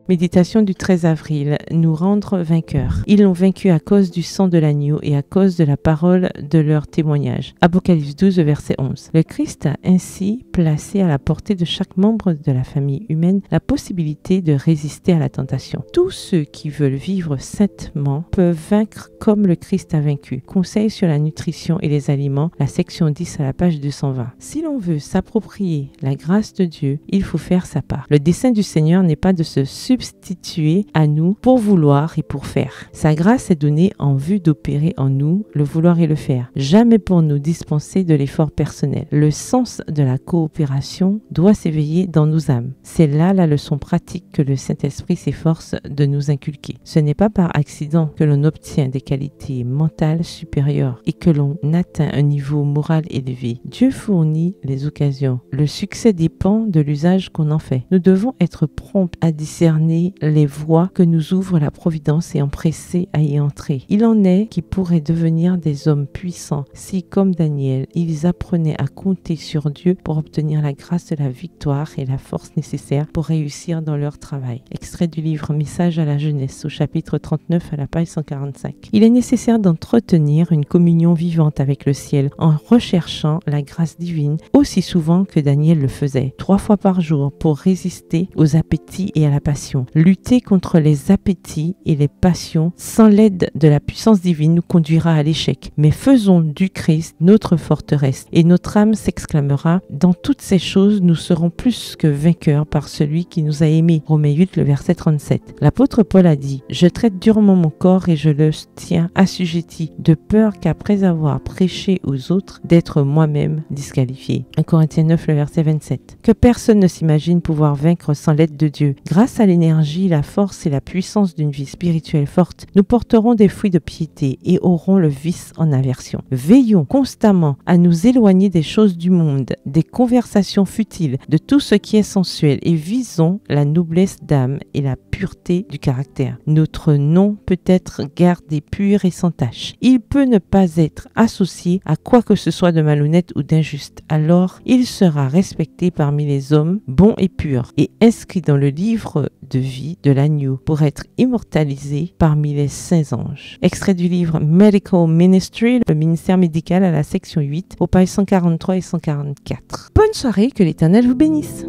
Méditation du 13 avril, nous rendre vainqueurs. Ils l'ont vaincu à cause du sang de l'agneau et à cause de la parole de leur témoignage. Apocalypse 12, verset 11. Le Christ a ainsi placé à la portée de chaque membre de la famille humaine la possibilité de résister à la tentation. Tous ceux qui veulent vivre saintement peuvent vaincre comme le Christ a vaincu. Conseil sur la nutrition et les aliments, la section 10 à la page 220. Si l'on veut s'approprier la grâce de Dieu, il faut faire sa part. Le dessein du Seigneur n'est pas de se substituer à nous pour vouloir et pour faire. Sa grâce est donnée en vue d'opérer en nous le vouloir et le faire. Jamais pour nous dispenser de l'effort personnel. Le sens de la coopération doit s'éveiller dans nos âmes. C'est là la leçon pratique que le Saint-Esprit s'efforce de nous inculquer. Ce n'est pas par accident que l'on obtient des qualités mentales supérieures et que l'on atteint un niveau moral élevé. Dieu fournit les occasions. Le succès dépend de l'usage qu'on en fait. Nous devons être prompts à discerner les voies que nous ouvre la providence et empressés à y entrer. Il en est qui pourraient devenir des hommes puissants si, comme Daniel, ils apprenaient à compter sur Dieu pour obtenir la grâce de la victoire et la force nécessaire pour réussir dans leur travail. Extrait du livre Message à la jeunesse au chapitre 39 à la page 145. Il est nécessaire d'entretenir une communion vivante avec le ciel en recherchant la grâce divine aussi souvent que Daniel le faisait, 3 fois par jour pour résister aux appétits et à la passion. Lutter contre les appétits et les passions sans l'aide de la puissance divine nous conduira à l'échec. Mais faisons du Christ notre forteresse et notre âme s'exclamera: dans toutes ces choses nous serons plus que vainqueurs par celui qui nous a aimés. Romains 8, le verset 37. L'apôtre Paul a dit: je traite durement mon corps et je le tiens assujetti, de peur qu'après avoir prêché aux autres, d'être moi-même disqualifié. 1 Corinthiens 9, le verset 27. Que personne ne s'imagine pouvoir vaincre sans l'aide de Dieu. Grâce à l'énergie, la force et la puissance d'une vie spirituelle forte, nous porterons des fruits de piété et aurons le vice en aversion. Veillons constamment à nous éloigner des choses du monde, des conversations futiles, de tout ce qui est sensuel et visons la noblesse d'âme et la pureté du caractère. Notre nom peut être gardé pur et sans tache. Il peut ne pas être associé à quoi que ce soit de malhonnête ou d'injuste. Alors, il sera respecté parmi les hommes bons et purs et inscrit dans le livre de vie de l'agneau pour être immortalisé parmi les saints anges. Extrait du livre Medical Ministry, le ministère médical à la section 8, aux pages 143 et 144. Bonne soirée, que l'Éternel vous bénisse.